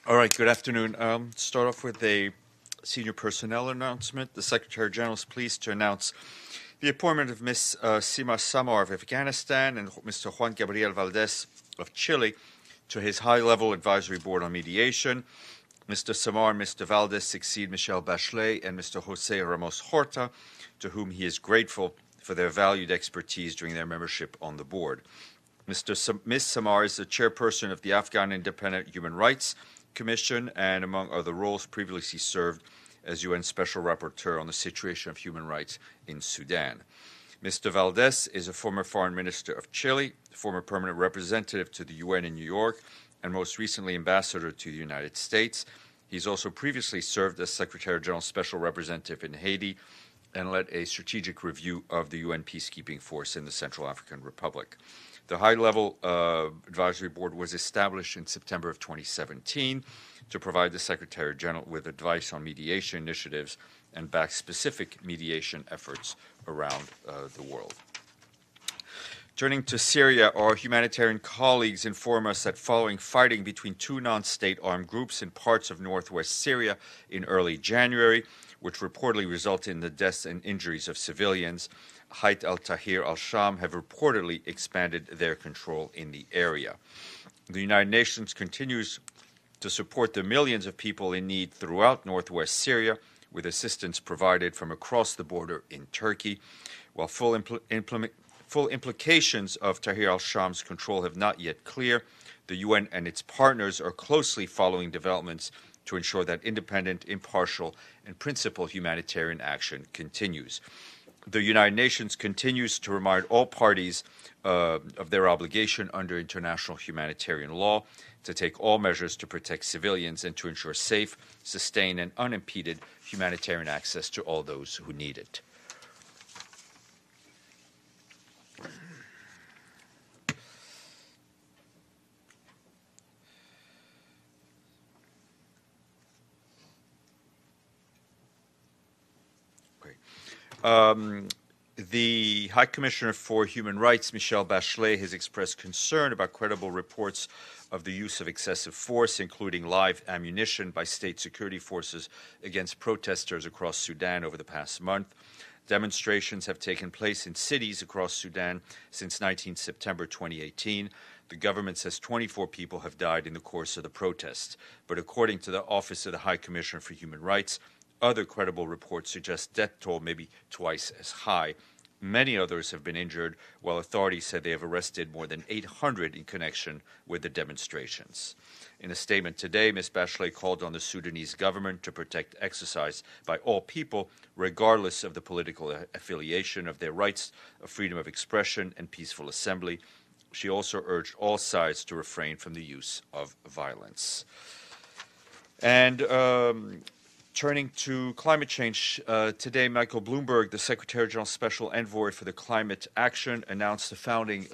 All right, good afternoon. Start off with a senior personnel announcement. The Secretary General is pleased to announce the appointment of Ms. Sima Samar of Afghanistan and Mr. Juan Gabriel Valdez of Chile to his high-level advisory board on mediation. Mr. Samar and Mr. Valdez succeed Michelle Bachelet and Mr. Jose Ramos Horta, to whom he is grateful for their valued expertise during their membership on the board. Ms. Samar is the chairperson of the Afghan Independent Human Rights Commission and, among other roles, previously served as UN Special Rapporteur on the situation of human rights in Sudan. Mr. Valdez is a former foreign minister of Chile, former permanent representative to the UN in New York, and most recently ambassador to the United States. He's also previously served as Secretary General Special Representative in Haiti and led a strategic review of the UN peacekeeping force in the Central African Republic. The high-level advisory board was established in September of 2017 to provide the Secretary General with advice on mediation initiatives and back specific mediation efforts around the world. Turning to Syria, our humanitarian colleagues inform us that following fighting between two non-state armed groups in parts of northwest Syria in early January, which reportedly resulted in the deaths and injuries of civilians, Hayat al-Tahrir al-Sham have reportedly expanded their control in the area. The United Nations continues to support the millions of people in need throughout northwest Syria, with assistance provided from across the border in Turkey. While full implications of Tahrir al-Sham's control have not yet clear, the UN and its partners are closely following developments to ensure that independent, impartial, and principled humanitarian action continues. The United Nations continues to remind all parties of their obligation under international humanitarian law to take all measures to protect civilians and to ensure safe, sustained, and unimpeded humanitarian access to all those who need it. The High Commissioner for Human Rights, Michelle Bachelet, has expressed concern about credible reports of the use of excessive force, including live ammunition, by state security forces against protesters across Sudan over the past month. Demonstrations have taken place in cities across Sudan since 19 September 2018. The government says 24 people have died in the course of the protests. But according to the Office of the High Commissioner for Human Rights, other credible reports suggest death toll may be twice as high. Many others have been injured, while authorities said they have arrested more than 800 in connection with the demonstrations. In a statement today, Ms. Bachelet called on the Sudanese government to protect exercise by all people, regardless of the political affiliation, of their rights of freedom of expression and peaceful assembly. She also urged all sides to refrain from the use of violence. And turning to climate change, today Michael Bloomberg, the Secretary General Special Envoy for the Climate Action, announced the founding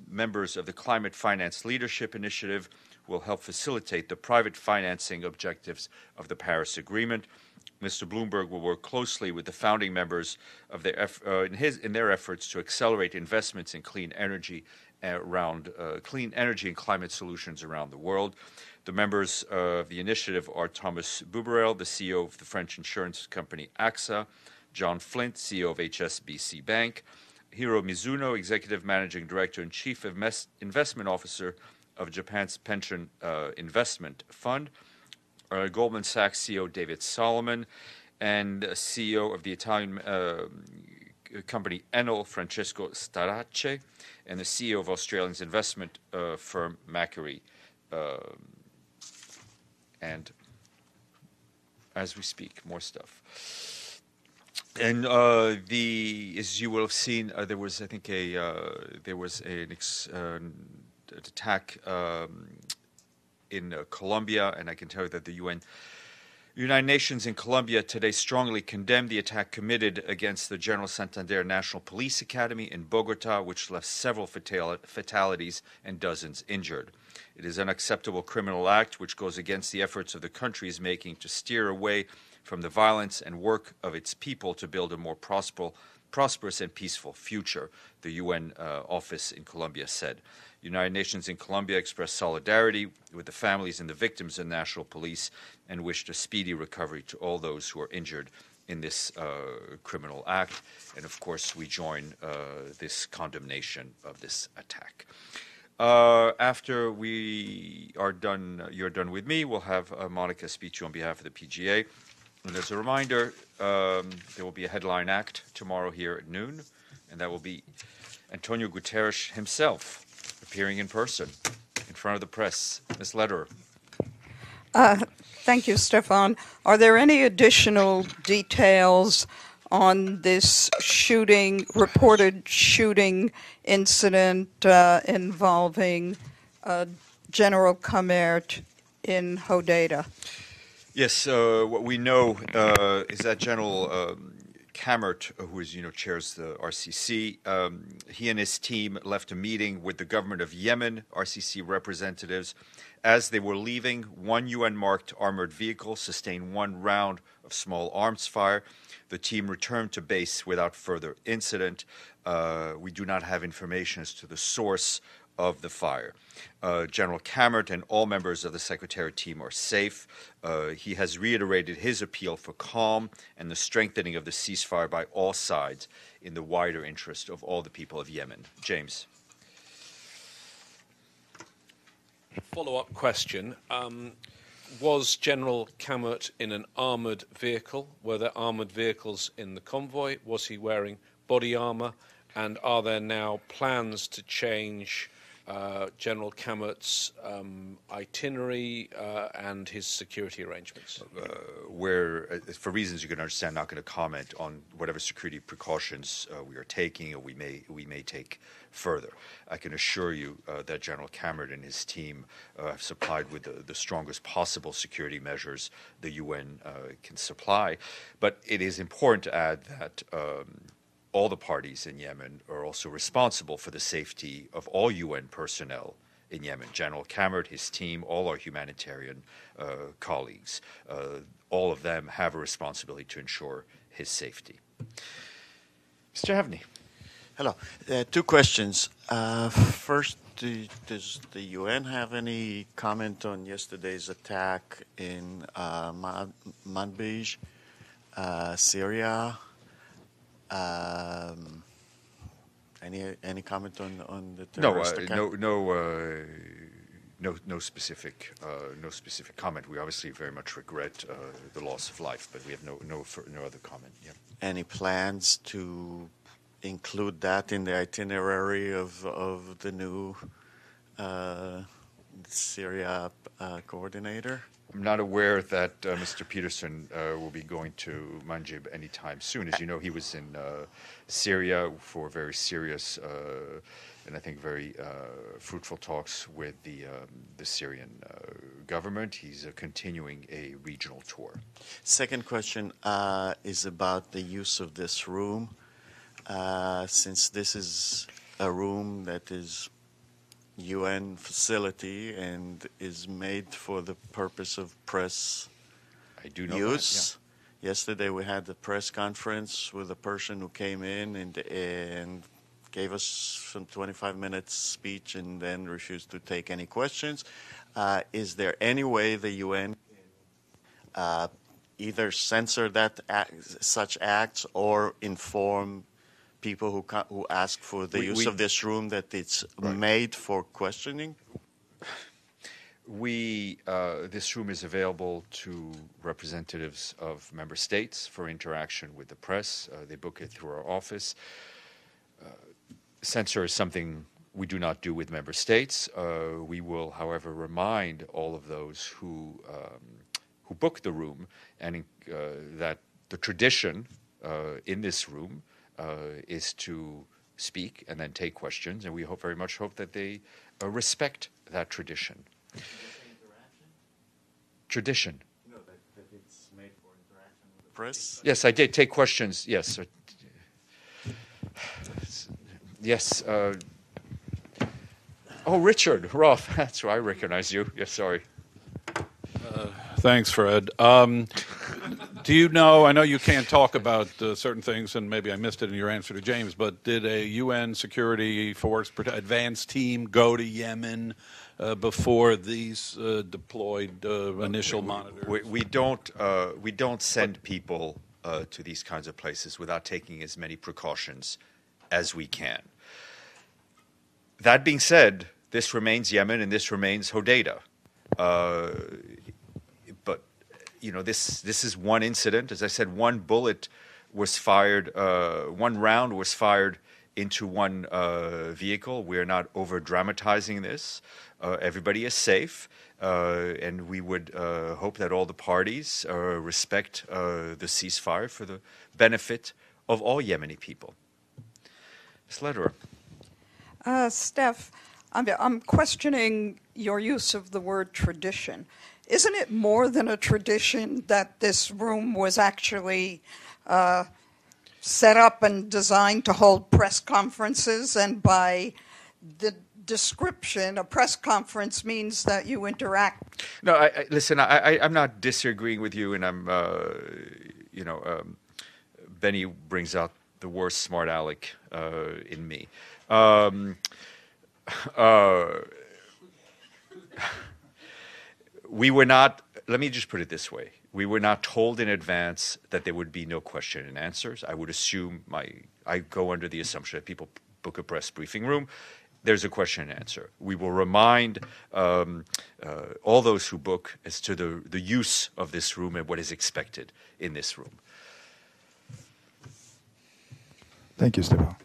members of the Climate Finance Leadership Initiative will help facilitate the private financing objectives of the Paris Agreement. Mr. Bloomberg will work closely with the founding members of in their efforts to accelerate investments in clean energy and climate solutions around the world. The members of the initiative are Thomas Boubarel, the CEO of the French insurance company AXA, John Flint, CEO of HSBC Bank, Hiro Mizuno, Executive Managing Director and Chief Investment Officer of Japan's Pension Investment Fund, Goldman Sachs CEO David Solomon, and CEO of the Italian company Enel, Francesco Starace, and the CEO of Australia's investment firm Macquarie. And as we speak, more stuff. And as you will have seen, there was, I think, an attack in Colombia, and I can tell you that the United Nations in Colombia today strongly condemned the attack committed against the General Santander National Police Academy in Bogota, which left several fatalities and dozens injured. It is an unacceptable criminal act which goes against the efforts of the country is making to steer away from the violence and work of its people to build a more prosperous and peaceful future, the UN office in Colombia said. United Nations in Colombia expressed solidarity with the families and the victims of national police and wished a speedy recovery to all those who are injured in this criminal act. And of course, we join this condemnation of this attack. After we are done, you're done with me, we'll have Monica speak to you on behalf of the PGA. And as a reminder, there will be a headline act tomorrow here at noon, and that will be Antonio Guterres himself appearing in person in front of the press. Ms. Lederer. Thank you, Stéphane. Are there any additional details on this reported shooting incident involving General Kamert in Hodeida? Yes, what we know is that General Kamert, who is, chairs the RCC, he and his team left a meeting with the government of Yemen, RCC representatives. As they were leaving, one UN-marked armored vehicle sustained one round of small arms fire. The team returned to base without further incident. We do not have information as to the source of the fire. General Kamert and all members of the Secretariat team are safe. He has reiterated his appeal for calm and the strengthening of the ceasefire by all sides in the wider interest of all the people of Yemen. James. Follow-up question. Was General Kamert in an armoured vehicle? Were there armoured vehicles in the convoy? Was he wearing body armour? And are there now plans to change General Kamert's itinerary and his security arrangements? We're, for reasons you can understand, not going to comment on whatever security precautions we are taking or we may take further. I can assure you that General Kamert and his team have supplied with the strongest possible security measures the UN can supply. But it is important to add that all the parties in Yemen are also responsible for the safety of all UN personnel in Yemen. General Kamert, his team, all our humanitarian colleagues, all of them have a responsibility to ensure his safety. Mr. Havni. Hello. Two questions. First, does the UN have any comment on yesterday's attack in Manbij, Syria? Any comment on the terrorist attack? No specific comment. We obviously very much regret the loss of life, but we have no other comment. Yeah. Any plans to include that in the itinerary of the new Syria coordinator? I'm not aware that Mr. Peterson will be going to Manbij anytime soon. As you know, he was in Syria for very serious and I think very fruitful talks with the Syrian government. He's continuing a regional tour. Second question is about the use of this room. Since this is a room that is UN facility and is made for the purpose of press use. Yeah. Yesterday we had the press conference with a person who came in and gave us some 25-minute speech and then refused to take any questions. Is there any way the UN can either censor such acts or inform people who ask for the use of this room that it's made for questioning? This room is available to representatives of member states for interaction with the press. They book it through our office. Censor is something we do not do with member states. We will, however, remind all of those who book the room and that the tradition in this room is to speak and then take questions, and we very much hope that they respect that tradition. Tradition. No, that it's made for interaction with the press? Yes, I did take questions, yes. Yes. Richard Roth, that's why I recognize you. Yes, sorry. Thanks, Fred. Do you know, I know you can't talk about certain things, and maybe I missed it in your answer to James, but did a UN security force advance team go to Yemen before these deployed initial monitors? We don't send people to these kinds of places without taking as many precautions as we can. That being said, this remains Yemen and this remains Hodeidah. But this is one incident. As I said, one bullet was fired, one round was fired into one vehicle. We are not over dramatizing this. Everybody is safe, and we would hope that all the parties respect the ceasefire for the benefit of all Yemeni people. Ms. Lederer. Steph, I'm questioning your use of the word tradition. Isn't it more than a tradition that this room was actually set up and designed to hold press conferences? And by the description, a press conference means that you interact. No, listen, I'm not disagreeing with you, and Benny brings out the worst smart aleck in me. We were not, let me just put it this way. We were not told in advance that there would be no question and answers. I would assume, I go under the assumption that people book a press briefing room. There's a question and answer. We will remind all those who book as to the use of this room and what is expected in this room. Thank you, Stéphane.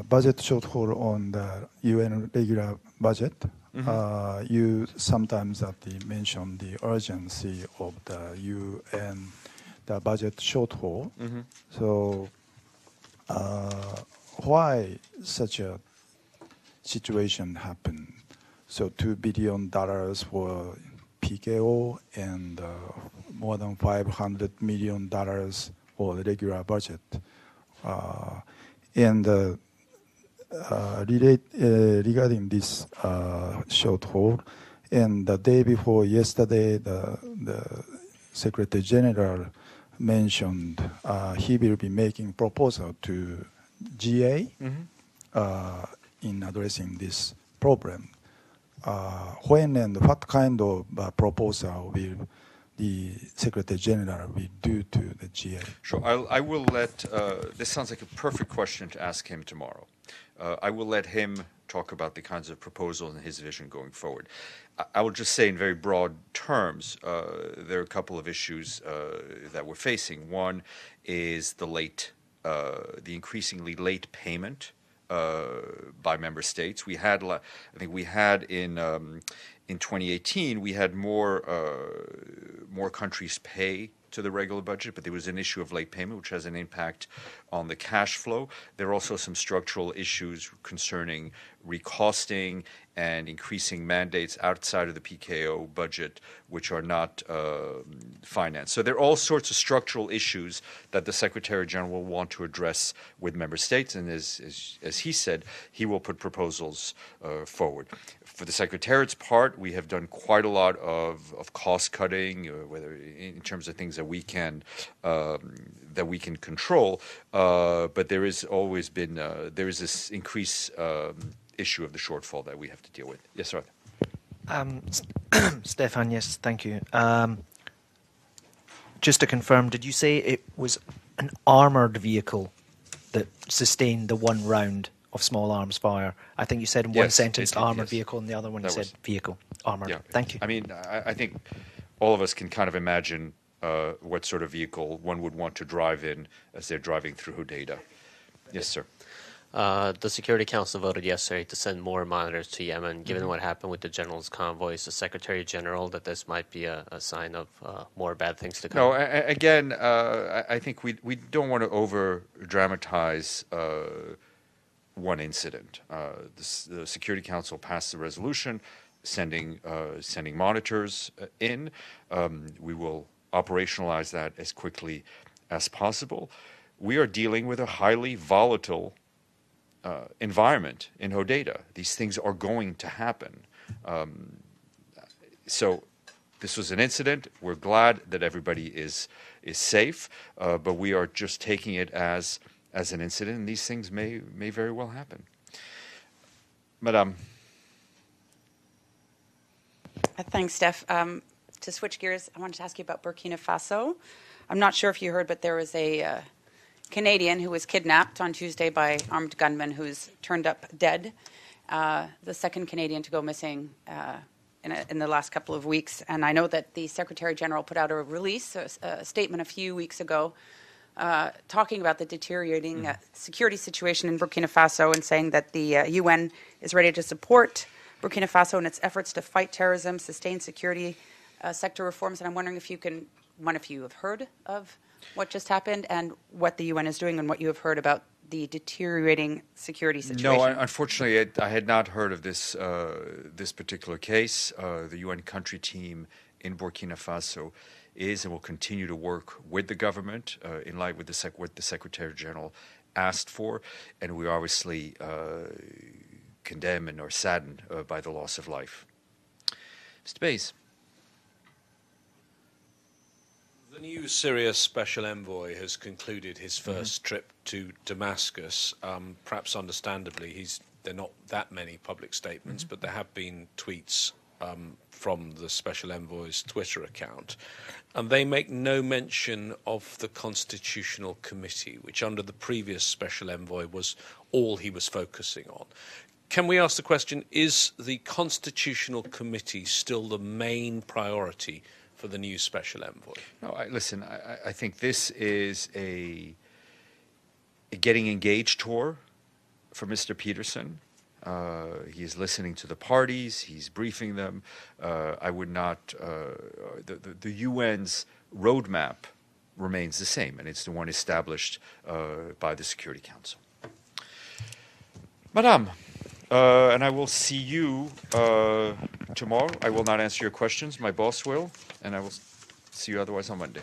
Budget shortfall on the UN regular budget. You sometimes mention the urgency of the UN, the budget shortfall. So why such a situation happened? So $2 billion for PKO and more than $500 million for the regular budget. Regarding this shortfall, and the day before yesterday, the Secretary General mentioned he will be making proposal to GA in addressing this problem. When and what kind of proposal will the Secretary General will do to the GA? Sure. I will let, this sounds like a perfect question to ask him tomorrow. I will let him talk about the kinds of proposals and his vision going forward. I will just say in very broad terms, there are a couple of issues that we're facing. One is the increasingly late payment by member states. We had, I think we had in 2018, we had more countries pay to the regular budget, but there was an issue of late payment, which has an impact on the cash flow. There are also some structural issues concerning recosting and increasing mandates outside of the PKO budget, which are not financed. So there are all sorts of structural issues that the Secretary General will want to address with member states, and as he said, he will put proposals forward. For the Secretariat's part, we have done quite a lot of cost cutting, whether in terms of things that we can control. But there is always been there is this increased issue of the shortfall that we have to deal with. Yes, sir. Stéphane, yes, thank you. Just to confirm, did you say it was an armoured vehicle that sustained the one round of small arms fire? I think you said in one sentence armoured vehicle, and the other one you said vehicle, armoured. Yeah. Thank you. I mean, I think all of us can kind of imagine what sort of vehicle one would want to drive in as they're driving through Hodeidah. Yes, sir. The Security Council voted yesterday to send more monitors to Yemen. Given what happened with the general's convoys, the Secretary General, that this might be a sign of more bad things to come? No, again, I think we don't want to over-dramatize one incident. The Security Council passed the resolution sending monitors in. We will operationalize that as quickly as possible. We are dealing with a highly volatile environment in Hodeidah. These things are going to happen. So this was an incident. We're glad that everybody is safe, but we are just taking it as an incident, and these things may very well happen. Madame. Thanks, Steph. To switch gears, I wanted to ask you about Burkina Faso. I'm not sure if you heard, but there was a Canadian who was kidnapped on Tuesday by armed gunmen who's turned up dead. The second Canadian to go missing in the last couple of weeks. And I know that the Secretary General put out a release, a statement a few weeks ago, talking about the deteriorating security situation in Burkina Faso and saying that the UN is ready to support Burkina Faso in its efforts to fight terrorism, sustain security sector reforms. And I'm wondering if you have heard of what just happened and what the UN is doing and what you have heard about the deteriorating security situation. No, unfortunately, I had not heard of this particular case. The UN country team in Burkina Faso is and will continue to work with the government in line with what the Secretary General asked for, and we obviously condemn and are saddened by the loss of life. Mr. Bays. The new Syria Special Envoy has concluded his first trip to Damascus. Perhaps understandably, there are not that many public statements, but there have been tweets from the Special Envoy's Twitter account. And they make no mention of the Constitutional Committee, which under the previous Special Envoy was all he was focusing on. Can we ask the question, is the Constitutional Committee still the main priority for the new Special Envoy? No, listen, I think this is a getting engaged tour for Mr. Peterson. He is listening to the parties. He's briefing them. I would not. The UN's roadmap remains the same, and it's the one established by the Security Council. Madame, and I will see you tomorrow. I will not answer your questions. My boss will, and I will see you otherwise on Monday.